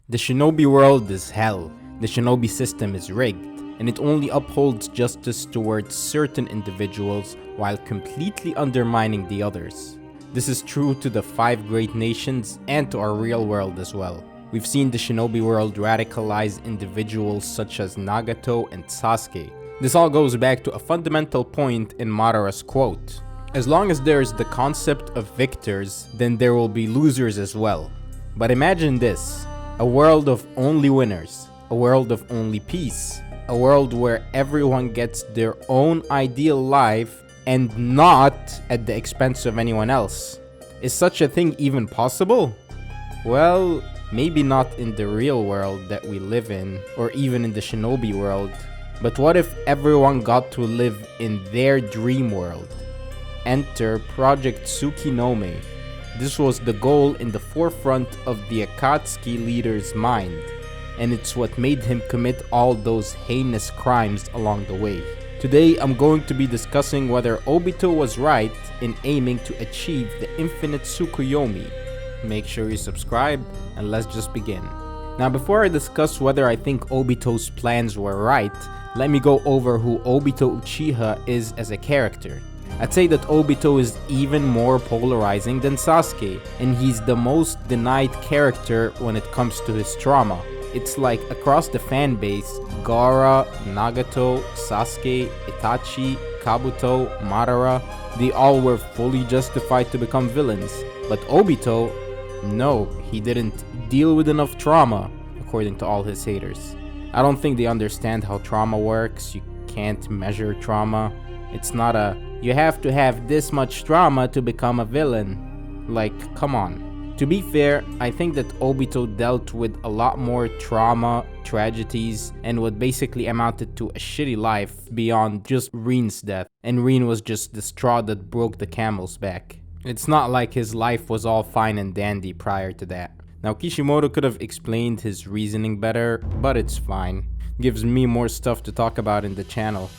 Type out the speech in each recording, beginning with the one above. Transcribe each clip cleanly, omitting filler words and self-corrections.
The shinobi world is hell. The shinobi system is rigged, and it only upholds justice towards certain individuals while completely undermining the others. This is true to the 5 great nations and to our real world as well. We've seen the shinobi world radicalize individuals such as Nagato and Sasuke. This all goes back to a fundamental point in Madara's quote. As long as there is the concept of victors, then there will be losers as well. But imagine this, a world of only winners, a world of only peace, a world where everyone gets their own ideal life and not at the expense of anyone else. Is such a thing even possible? Well, maybe not in the real world that we live in, or even in the shinobi world. But what if everyone got to live in their dream world? Enter Project Tsukinome. This was the goal in the forefront of the Akatsuki leader's mind, and it's what made him commit all those heinous crimes along the way. Today, I'm going to be discussing whether Obito was right in aiming to achieve the Infinite Tsukoyomi. Make sure you subscribe, and let's just begin. Now, before I discuss whether I think Obito's plans were right, let me go over who Obito Uchiha is as a character. I'd say that Obito is even more polarizing than Sasuke, and he's the most denied character when it comes to his trauma. It's like across the fan base, Gaara, Nagato, Sasuke, Itachi, Kabuto, Madara, they all were fully justified to become villains. But Obito, no, he didn't deal with enough trauma, according to all his haters. I don't think they understand how trauma works. You can't measure trauma. It's not a, you have to have this much trauma to become a villain. Like, come on. To be fair, I think that Obito dealt with a lot more trauma, tragedies, and what basically amounted to a shitty life beyond just Rin's death. And Rin was just the straw that broke the camel's back. It's not like his life was all fine and dandy prior to that. Now, Kishimoto could have explained his reasoning better, but it's fine. Gives me more stuff to talk about in the channel.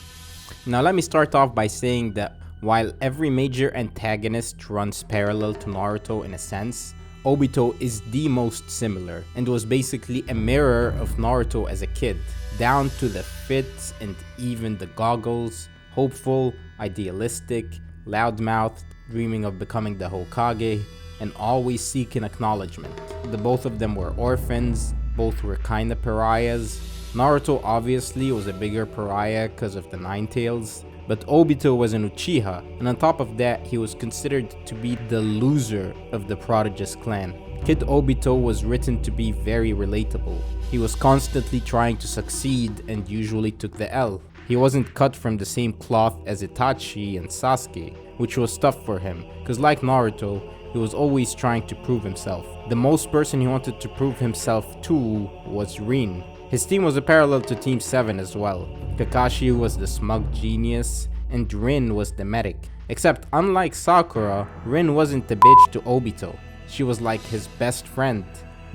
Now, let me start off by saying that while every major antagonist runs parallel to Naruto in a sense, Obito is the most similar and was basically a mirror of Naruto as a kid, down to the fits and even the goggles, hopeful, idealistic, loudmouthed, dreaming of becoming the Hokage, and always seeking acknowledgement. The both of them were orphans, both were kinda pariahs. Naruto obviously was a bigger pariah because of the Nine Tails, but Obito was an Uchiha, and on top of that, he was considered to be the loser of the Prodigious clan. Kid Obito was written to be very relatable. He was constantly trying to succeed and usually took the L. He wasn't cut from the same cloth as Itachi and Sasuke, which was tough for him, because like Naruto, he was always trying to prove himself. The most person he wanted to prove himself to was Rin. His team was a parallel to Team 7 as well. Kakashi was the smug genius, and Rin was the medic. Except unlike Sakura, Rin wasn't the bitch to Obito. She was like his best friend,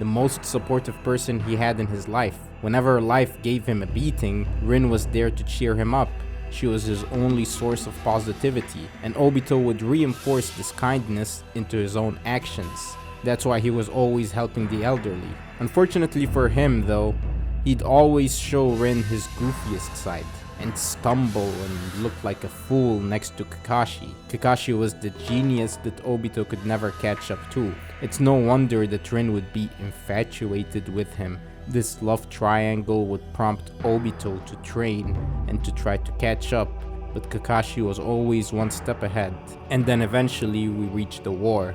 the most supportive person he had in his life. Whenever life gave him a beating, Rin was there to cheer him up. She was his only source of positivity, and Obito would reinforce this kindness into his own actions. That's why he was always helping the elderly. Unfortunately for him though, he'd always show Rin his goofiest side, and stumble and look like a fool next to Kakashi. Kakashi was the genius that Obito could never catch up to. It's no wonder that Rin would be infatuated with him. This love triangle would prompt Obito to train and to try to catch up, but Kakashi was always one step ahead. And then eventually we reached the war.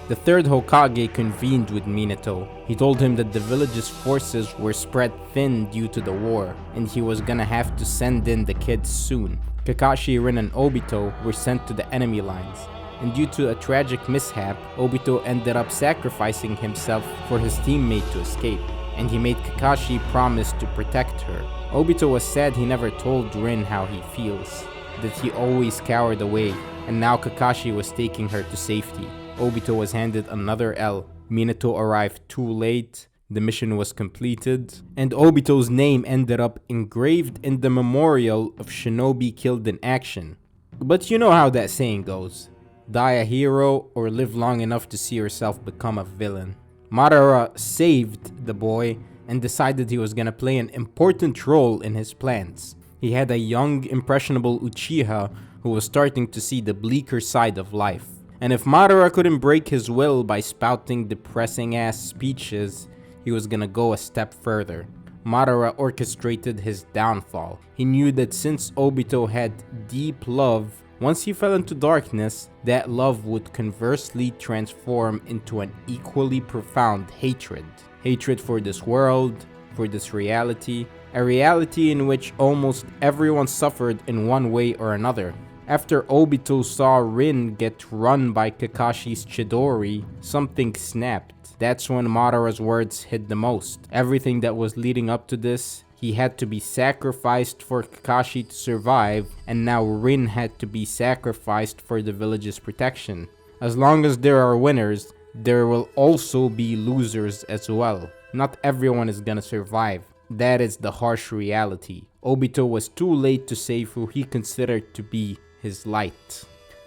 The third Hokage convened with Minato. He told him that the village's forces were spread thin due to the war, and he was gonna have to send in the kids soon. Kakashi, Rin, and Obito were sent to the enemy lines, and due to a tragic mishap, Obito ended up sacrificing himself for his teammate to escape, and he made Kakashi promise to protect her. Obito was sad he never told Rin how he feels, that he always cowered away, and now Kakashi was taking her to safety. Obito was handed another L. Minato arrived too late, the mission was completed, and Obito's name ended up engraved in the memorial of shinobi killed in action. But you know how that saying goes, die a hero or live long enough to see yourself become a villain. Madara saved the boy and decided he was gonna play an important role in his plans. He had a young, impressionable Uchiha who was starting to see the bleaker side of life. And if Madara couldn't break his will by spouting depressing ass speeches, he was gonna go a step further. Madara orchestrated his downfall. He knew that since Obito had deep love, once he fell into darkness, that love would conversely transform into an equally profound hatred. Hatred for this world, for this reality, a reality in which almost everyone suffered in one way or another. After Obito saw Rin get run by Kakashi's Chidori, something snapped. That's when Madara's words hit the most. Everything that was leading up to this, he had to be sacrificed for Kakashi to survive, and now Rin had to be sacrificed for the village's protection. As long as there are winners, there will also be losers as well. Not everyone is gonna survive. That is the harsh reality. Obito was too late to save who he considered to be his light.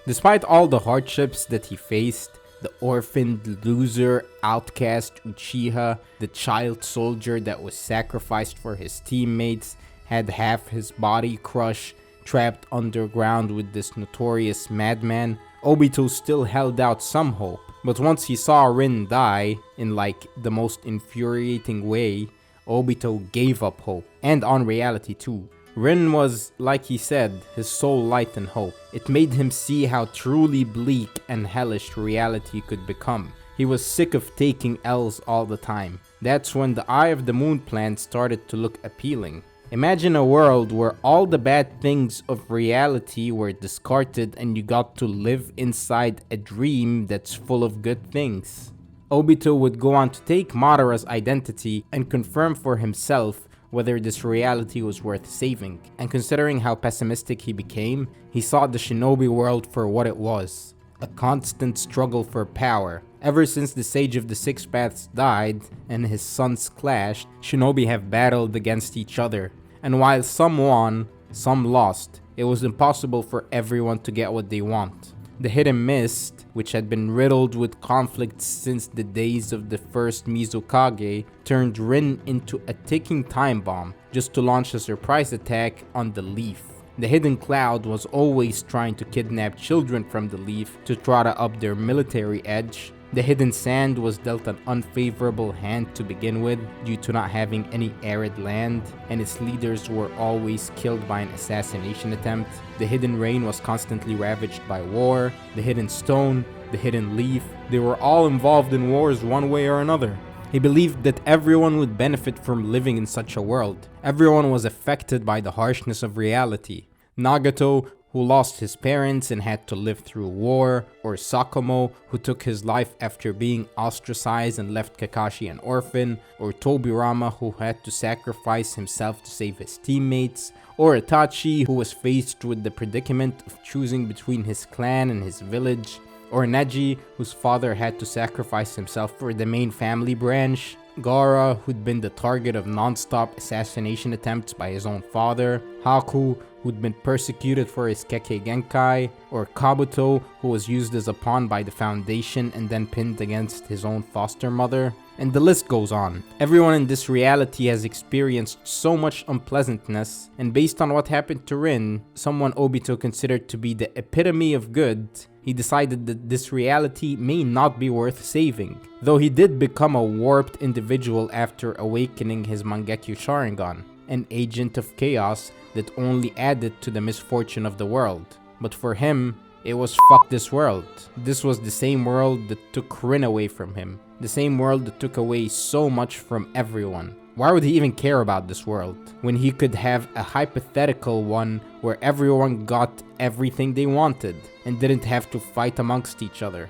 Despite all the hardships that he faced, the orphaned, loser, outcast Uchiha, the child soldier that was sacrificed for his teammates, had half his body crushed, trapped underground with this notorious madman, Obito still held out some hope. But once he saw Rin die, in like the most infuriating way, Obito gave up hope, and on reality too. Rin was, like he said, his sole light and hope. It made him see how truly bleak and hellish reality could become. He was sick of taking L's all the time. That's when the Eye of the Moon plan started to look appealing. Imagine a world where all the bad things of reality were discarded and you got to live inside a dream that's full of good things. Obito would go on to take Madara's identity and confirm for himself whether this reality was worth saving. And considering how pessimistic he became, he saw the shinobi world for what it was. A constant struggle for power. Ever since the Sage of the Six Paths died and his sons clashed, shinobi have battled against each other. And while some won, some lost, it was impossible for everyone to get what they want. The Hidden Mist, which had been riddled with conflicts since the days of the first Mizukage, turned Rin into a ticking time bomb just to launch a surprise attack on the Leaf. The Hidden Cloud was always trying to kidnap children from the Leaf to try to up their military edge. The Hidden Sand was dealt an unfavorable hand to begin with due to not having any arid land, and its leaders were always killed by an assassination attempt. The Hidden Rain was constantly ravaged by war. The Hidden Stone, the Hidden Leaf, they were all involved in wars one way or another. He believed that everyone would benefit from living in such a world. Everyone was affected by the harshness of reality. Nagato, who lost his parents and had to live through war, or Sakamoto, who took his life after being ostracized and left Kakashi an orphan, or Tobirama, who had to sacrifice himself to save his teammates, or Itachi, who was faced with the predicament of choosing between his clan and his village, or Neji, whose father had to sacrifice himself for the main family branch, Gaara, who'd been the target of non-stop assassination attempts by his own father, Haku, who'd been persecuted for his Kekkei Genkai, or Kabuto, who was used as a pawn by the Foundation and then pinned against his own foster mother, and the list goes on. Everyone in this reality has experienced so much unpleasantness, and based on what happened to Rin, someone Obito considered to be the epitome of good, he decided that this reality may not be worth saving. Though he did become a warped individual after awakening his Mangekyo Sharingan, an agent of chaos that only added to the misfortune of the world. But for him, it was fuck this world. This was the same world that took Rin away from him. The same world that took away so much from everyone. Why would he even care about this world when he could have a hypothetical one where everyone got everything they wanted and didn't have to fight amongst each other?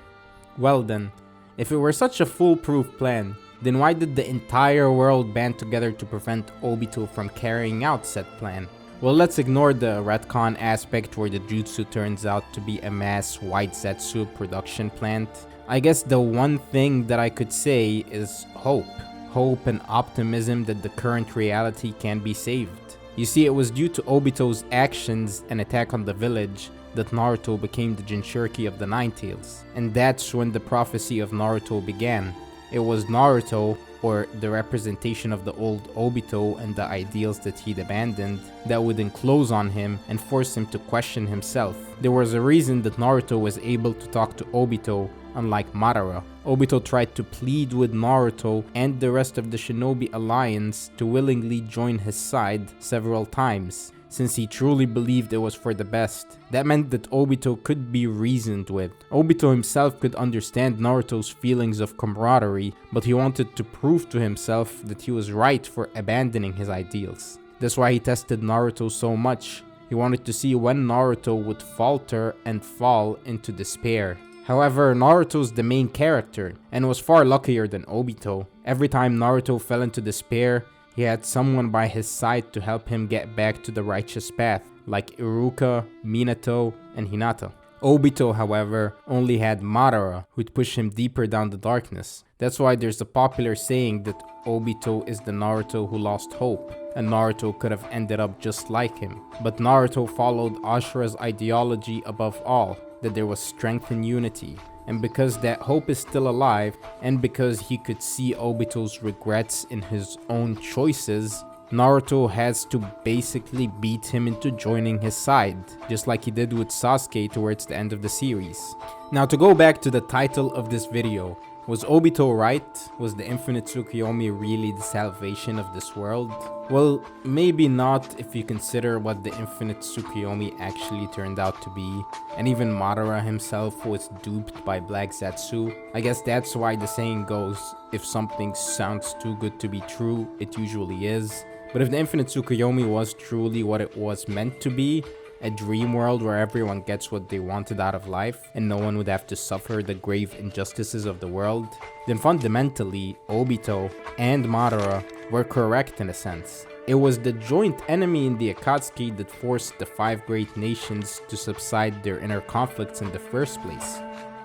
Well then, if it were such a foolproof plan, then why did the entire world band together to prevent Obito from carrying out said plan? Well, let's ignore the retcon aspect where the jutsu turns out to be a mass white Zetsu production plant. I guess the one thing that I could say is hope. Hope and optimism that the current reality can be saved. You see, it was due to Obito's actions and attack on the village that Naruto became the Jinchuriki of the Nine-Tails. And that's when the prophecy of Naruto began. It was Naruto, or the representation of the old Obito and the ideals that he'd abandoned, that would enclose on him and force him to question himself. There was a reason that Naruto was able to talk to Obito, unlike Madara. Obito tried to plead with Naruto and the rest of the Shinobi Alliance to willingly join his side several times, since he truly believed it was for the best. That meant that Obito could be reasoned with. Obito himself could understand Naruto's feelings of camaraderie, but he wanted to prove to himself that he was right for abandoning his ideals. That's why he tested Naruto so much. He wanted to see when Naruto would falter and fall into despair. However, Naruto's the main character, and was far luckier than Obito. Every time Naruto fell into despair, he had someone by his side to help him get back to the righteous path, like Iruka, Minato, and Hinata. Obito, however, only had Madara, who'd push him deeper down the darkness. That's why there's a popular saying that Obito is the Naruto who lost hope, and Naruto could have ended up just like him. But Naruto followed Ashura's ideology above all, that there was strength in unity. And because that hope is still alive, and because he could see Obito's regrets in his own choices, Naruto has to basically beat him into joining his side, just like he did with Sasuke towards the end of the series. Now, to go back to the title of this video, was Obito right? Was the Infinite Tsukoyomi really the salvation of this world? Well, maybe not if you consider what the Infinite Tsukoyomi actually turned out to be, and even Madara himself was duped by Black Zetsu. I guess that's why the saying goes, if something sounds too good to be true, it usually is. But if the Infinite Tsukoyomi was truly what it was meant to be, a dream world where everyone gets what they wanted out of life and no one would have to suffer the grave injustices of the world, then fundamentally, Obito and Madara were correct in a sense. It was the joint enemy in the Akatsuki that forced the 5 great nations to subside their inner conflicts in the first place.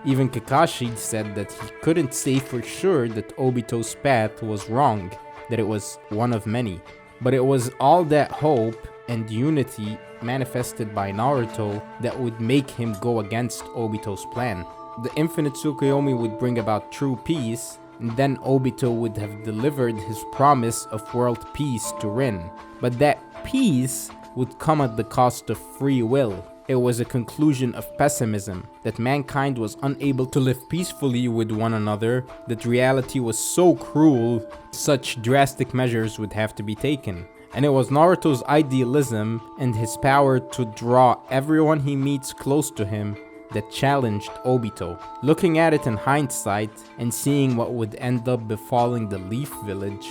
Even Kakashi said that he couldn't say for sure that Obito's path was wrong, that it was one of many. But it was all that hope and unity manifested by Naruto that would make him go against Obito's plan. The Infinite Tsukoyomi would bring about true peace, and then Obito would have delivered his promise of world peace to Rin. But that peace would come at the cost of free will. It was a conclusion of pessimism, that mankind was unable to live peacefully with one another, that reality was so cruel, such drastic measures would have to be taken. And it was Naruto's idealism and his power to draw everyone he meets close to him that challenged Obito. Looking at it in hindsight and seeing what would end up befalling the Leaf Village,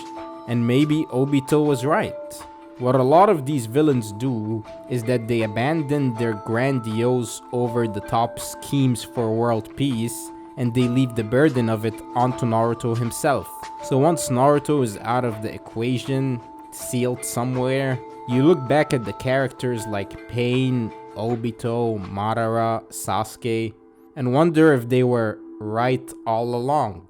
and maybe Obito was right. What a lot of these villains do is that they abandon their grandiose over-the-top schemes for world peace and they leave the burden of it onto Naruto himself. So once Naruto is out of the equation, sealed somewhere, you look back at the characters like Pain, Obito, Madara, Sasuke, and wonder if they were right all along.